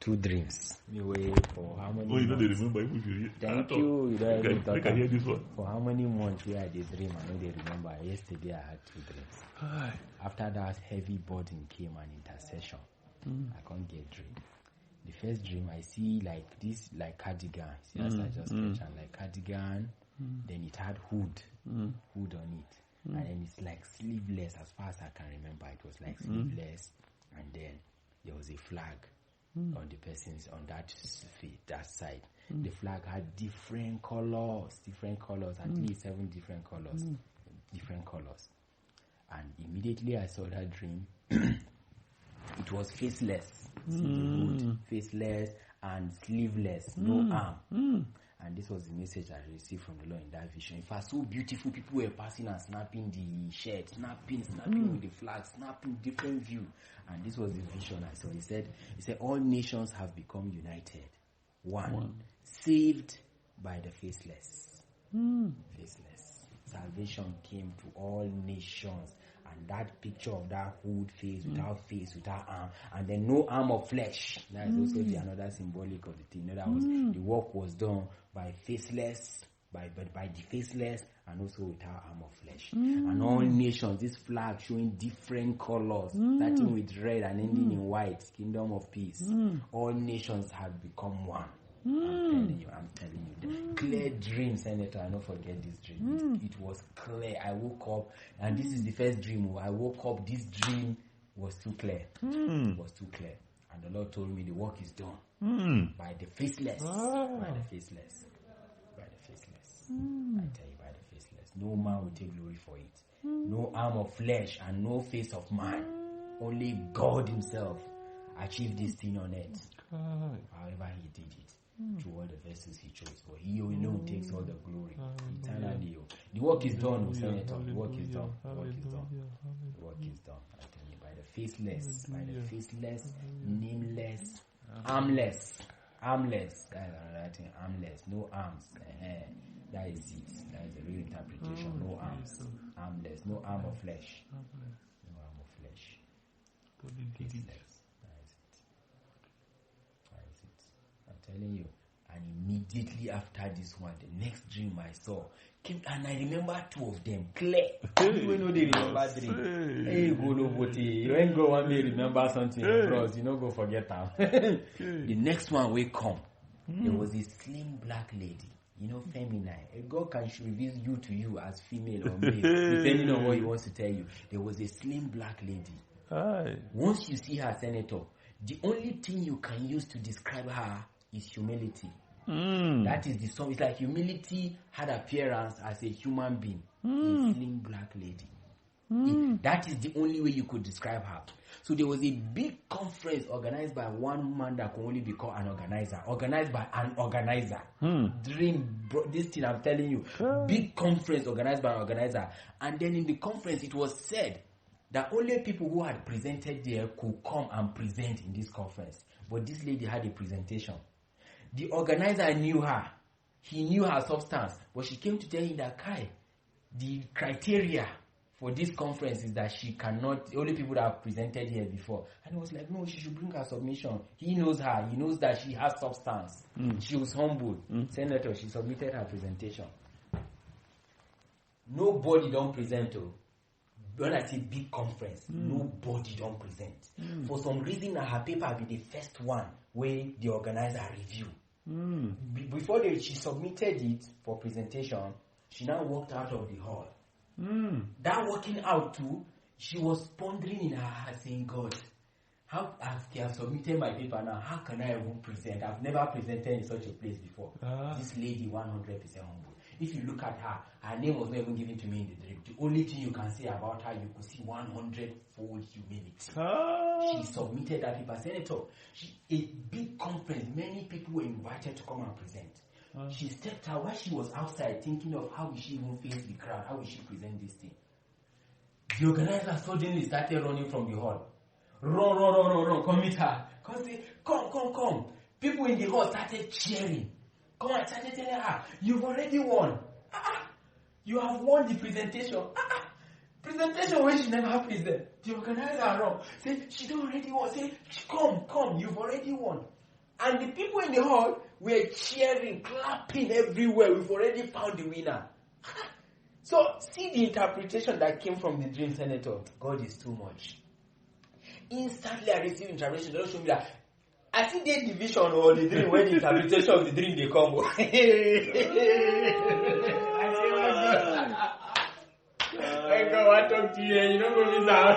two dreams. For how many Oh, you know they months? remember if you Thank you. You don't even talk I can hear this one. For how many months I did dream? I know they remember. Yesterday I had two dreams. After that heavy burden came an intercession. I can't get dream. The first dream I see like this, like cardigan. See, as I just mentioned, like cardigan. Then it had hood on it. And then it's like sleeveless as far as I can remember. It was like sleeveless. And then there was a flag on the person's, on that side. The flag had different colors, at least 7 different colors. And immediately I saw that dream. It was faceless. Faceless and sleeveless, no arm. And this was the message I received from the Lord in that vision. In fact, so beautiful, people were passing and snapping the shirt, snapping with the flag, snapping different view. And this was the vision I saw. He said, all nations have become united. One. Saved by the faceless. Faceless. Salvation came to all nations. And that picture of that hood face, without arm, and then no arm of flesh. That is also another symbolic of the thing. In other words, the work was done by faceless, by the faceless, and also without arm of flesh. And all nations, this flag showing different colors, starting with red and ending in white, kingdom of peace. All nations have become one. I'm telling you. Clear dream, Senator. I don't forget this dream. It was clear. I woke up, and this is the first dream. I woke up, this dream was too clear. It was too clear. And the Lord told me the work is done by the faceless. By the faceless. By the faceless. I tell you, by the faceless. No man will take glory for it. No arm of flesh and no face of man. Only God himself achieved this thing on earth. However he did it. Through all the vessels he chose, but he alone takes all the glory eternally. The work is done, Senator. The work is done. The work is done. The work is done. I tell you, by the faceless, nameless, armless. That is another thing. Armless, no arms. That is it. That is the real interpretation. No arms, armless, no arm of flesh. No arm of flesh. Faceless. I'm telling you. And immediately after this one, the next dream I saw came, and I remember 2 of them clear. You know they remember dream. Hey, go you ain't go one may remember something, bros. You know go forget them. The next one will come. There was a slim black lady. You know, feminine. A God can reveal you to you as female or male, depending on what he wants to tell you. There was a slim black lady. Once you see her, Senator, the only thing you can use to describe her is humility. That is the song. It's like humility had appearance as a human being. A slim black lady. That is the only way you could describe her. So there was a big conference organized by one man that could only be called an organizer. Organized by an organizer. This thing I'm telling you. Big conference organized by an organizer. And then in the conference it was said that only people who had presented there could come and present in this conference. But this lady had a presentation. The organizer knew her. He knew her substance. But she came to tell him that, Kai, the criteria for this conference is that she cannot, the only people that have presented here before. And he was like, no, she should bring her submission. He knows her. He knows that she has substance. She was humble. Senator, she submitted her presentation. Nobody don't present her. When I say big conference, nobody don't present. For some reason, her paper be the first one where the organizer review. Before she submitted it for presentation, she now walked out of the hall. That walking out too, she was pondering in her heart saying, God, how I have submitted my paper now, how can I even present? I've never presented in such a place before. This lady, 100% humble. If you look at her, her name was not even given to me in the dream. The only thing you can say about her, you could see 100-fold humility. She submitted that paper. Senator, a big conference, many people were invited to come and present. She stepped out while she was outside thinking of how will she even face the crowd, how will she present this thing. The organizer suddenly started running from the hall. Run, come meet her. Come. People in the hall started cheering. Come on, started telling her, you've already won. You have won the presentation. Presentation where she never present. The organizer wrong. Say, she don't already won. Say, come, you've already won. And the people in the hall were cheering, clapping everywhere. We've already found the winner. So, see the interpretation that came from the dream, Senator. God is too much. Instantly I received interpretation. They don't show me that. I think the division or the dream, when the interpretation of the dream they come. I go, I talk to you, you don't go miss out.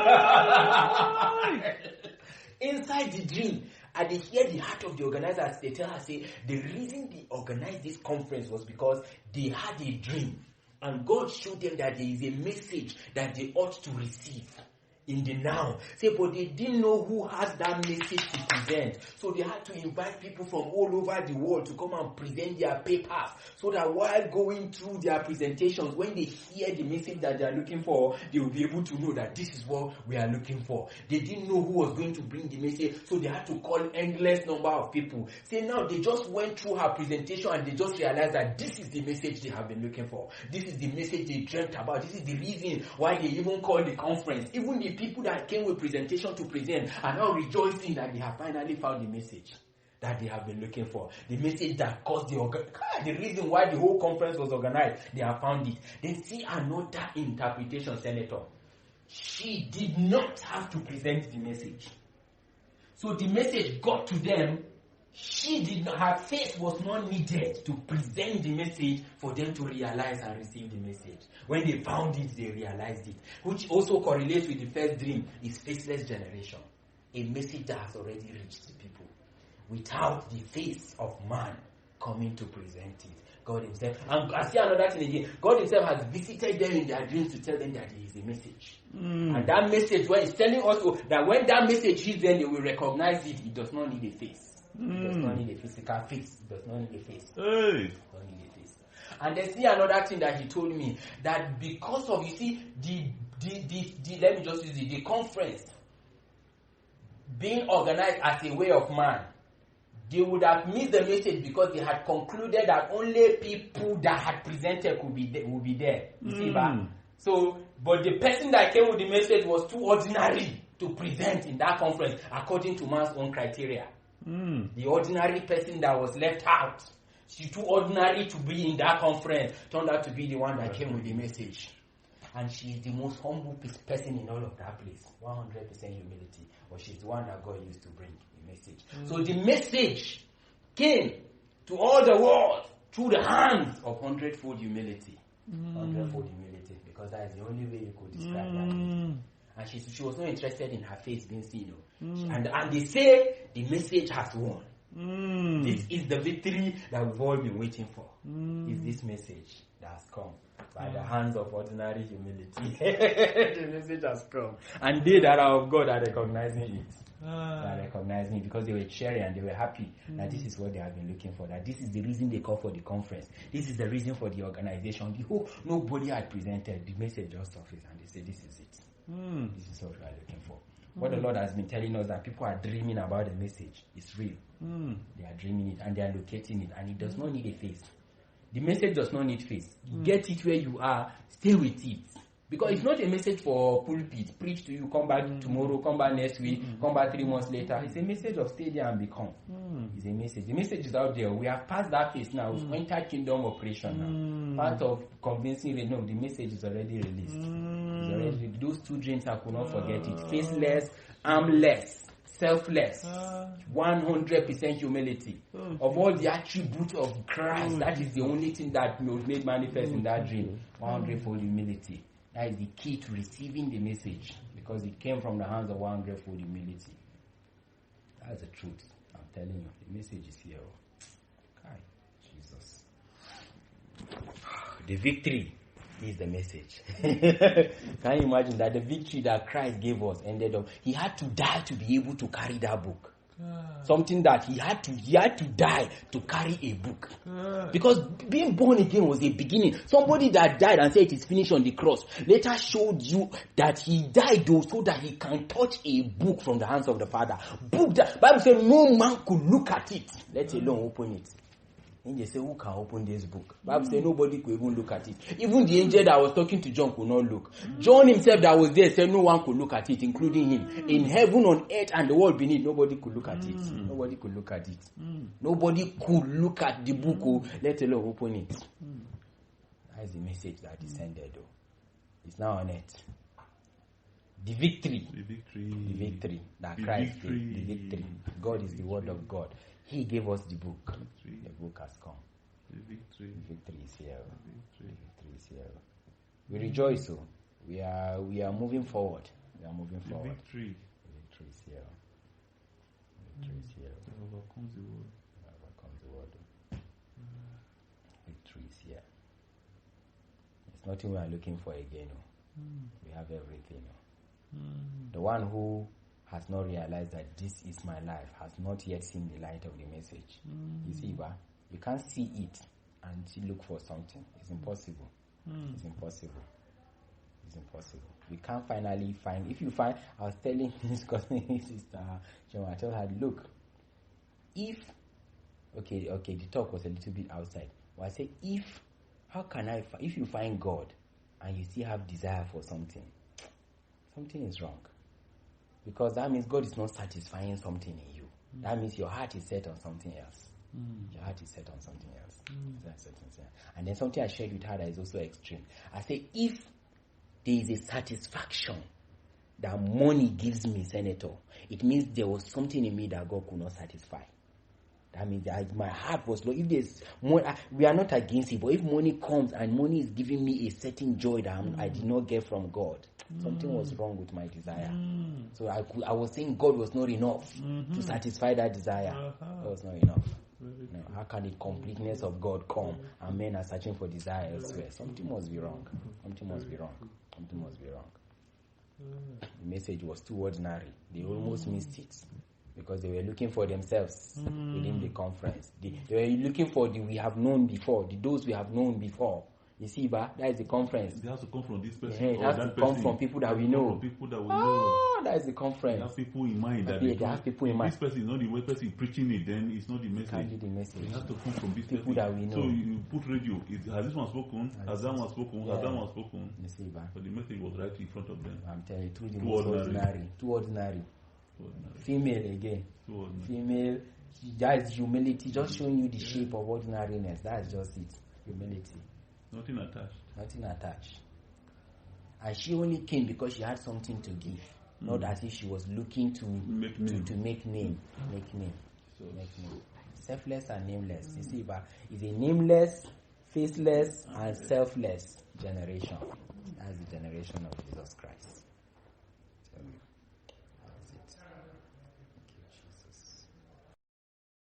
Inside the dream, and they hear the heart of the organizers. They tell her, say, the reason they organized this conference was because they had a dream. And God showed them that there is a message that they ought to receive in the now. Say, but they didn't know who has that message to present. So they had to invite people from all over the world to come and present their papers. So that while going through their presentations, when they hear the message that they are looking for, they will be able to know that this is what we are looking for. They didn't know who was going to bring the message. So they had to call endless number of people. Say, now they just went through her presentation and they just realized that this is the message they have been looking for. This is the message they dreamt about. This is the reason why they even called the conference. Even the people that came with presentation to present are now rejoicing that they have finally found the message that they have been looking for. The message that caused the reason why the whole conference was organized. They have found it. Then see another interpretation, Senator. She did not have to present the message. So the message got to them. She did not, her face was not needed to present the message for them to realize and receive the message. When they found it, they realized it. Which also correlates with the first dream, is faceless generation. A message that has already reached the people. Without the face of man coming to present it. God himself. And I see another thing again. God himself has visited them in their dreams to tell them that there is a message. And that message, when it's telling us that when that message hits them, they will recognize it. It does not need a face. It does not need a physical face. It does not need a face. It does not need a face. And then see another thing that he told me, that because of, you see, the let me just use it, the conference being organized as a way of man, they would have missed the message because they had concluded that only people that had presented would be there. You see that? So, but the person that came with the message was too ordinary to present in that conference according to man's own criteria. The ordinary person that was left out, she's too ordinary to be in that conference, turned out to be the one that came with the message. And she's the most humble person in all of that place. 100% humility. But she's the one that God used to bring the message. So the message came to all the world through the hands of 100-fold humility. 100-fold humility. Because that is the only way you could describe that. And she was not interested in her face being seen. And they say the message has won. This is the victory that we've all been waiting for. Is this message that has come by the hands of ordinary humility. The message has come. And they that are of God are recognizing it. They are recognizing it because they were cheering and they were happy that this is what they have been looking for. That this is the reason they call for the conference. This is the reason for the organization. Behold, nobody had presented. The message just surfaced and they said this is it. This is what we are looking for. What the Lord has been telling us, that people are dreaming about the message. It's real. They are dreaming it and they are locating it, and it does not need a face. The message does not need face. Get it where you are, stay with it. Because it's not a message for pulpit. Preach to you, come back tomorrow, come back next week, come back 3 months later. It's a message of stay there and become. It's a message. The message is out there. We have passed that phase now. We've entered kingdom operation now. Part of convincing, the message is already released. It's already, those 2 dreams, I could not forget it. Faceless, armless, selfless, 100% humility. Of all the attributes of Christ, that is the only thing that was made manifest in that dream. 100-fold humility. That is the key to receiving the message, because it came from the hands of 100-fold humility. That's the truth. I'm telling you, the message is here. Okay, Jesus. The victory is the message. Can you imagine that the victory that Christ gave us ended up? He had to die to be able to carry that book. Something that he had to die to carry a book. Because being born again was a beginning. Somebody that died and said it is finished on the cross later showed you that he died though so that he can touch a book from the hands of the Father. Book that Bible said no man could look at it, let alone open it. Angel say, who can open this book? Bible say nobody could even look at it. Even the angel that was talking to John could not look. John himself that was there said no one could look at it, including him. In heaven, on earth, and the world beneath, nobody could look at it. Nobody could look at it. Nobody could look at the book, let alone open it. That is the message that descended, though. It's now on earth. The victory that Christ gave. The victory. God is the word of God. He gave us the book. The book has come. The victory is here. The victory is here. We rejoice. So we are moving forward. We are moving forward. The victory is here. The victory is here. It overcomes the world. Victory is here. There's nothing we are looking for again. We have everything. The one who has not realized that this is my life has not yet seen the light of the message. You see, you can't see it and look for something. It's impossible. It's impossible. We can't finally find. If you find, I was telling this sister John, I told her, look, if the talk was a little bit outside. But I said, if you find God and you still have desire for something is wrong. Because that means God is not satisfying something in you. That means your heart is set on something else. Your heart is set on something else. And then something I shared with her that is also extreme. I say, if there is a satisfaction that money gives me, Senator, it means there was something in me that God could not satisfy. That means that my heart was low. If there's money, we are not against it, but if money comes and money is giving me a certain joy that I did not get from God, something was wrong with my desire. So I was saying God was not enough to satisfy that desire. God was not enough. No, how can the completeness of God come and men are searching for desire elsewhere? Something must be wrong. Something must be wrong. The message was too ordinary. They almost missed it. Because they were looking for themselves within the conference. They were looking for the we have known before, those we have known before. You see, that is the conference. It has to come from this person. It has to come from people that we know. That is the conference. They have people in mind. They have people in mind. This person is not the way person preaching it, then it's not the message. It can't be the message. It has to come from this people person. that we know. So you put radio. Has this one spoken? Has that one spoken? Has that one spoken? You see, but the message was right in front of them. I'm telling you, too ordinary. Female again. Female. That is humility, just showing you the shape of ordinariness. That's just it. Humility. Nothing attached. And she only came because she had something to give. Not as if she was looking to make name. Selfless and nameless. You see, but it's a nameless, faceless, and selfless generation. That's the generation of Jesus Christ.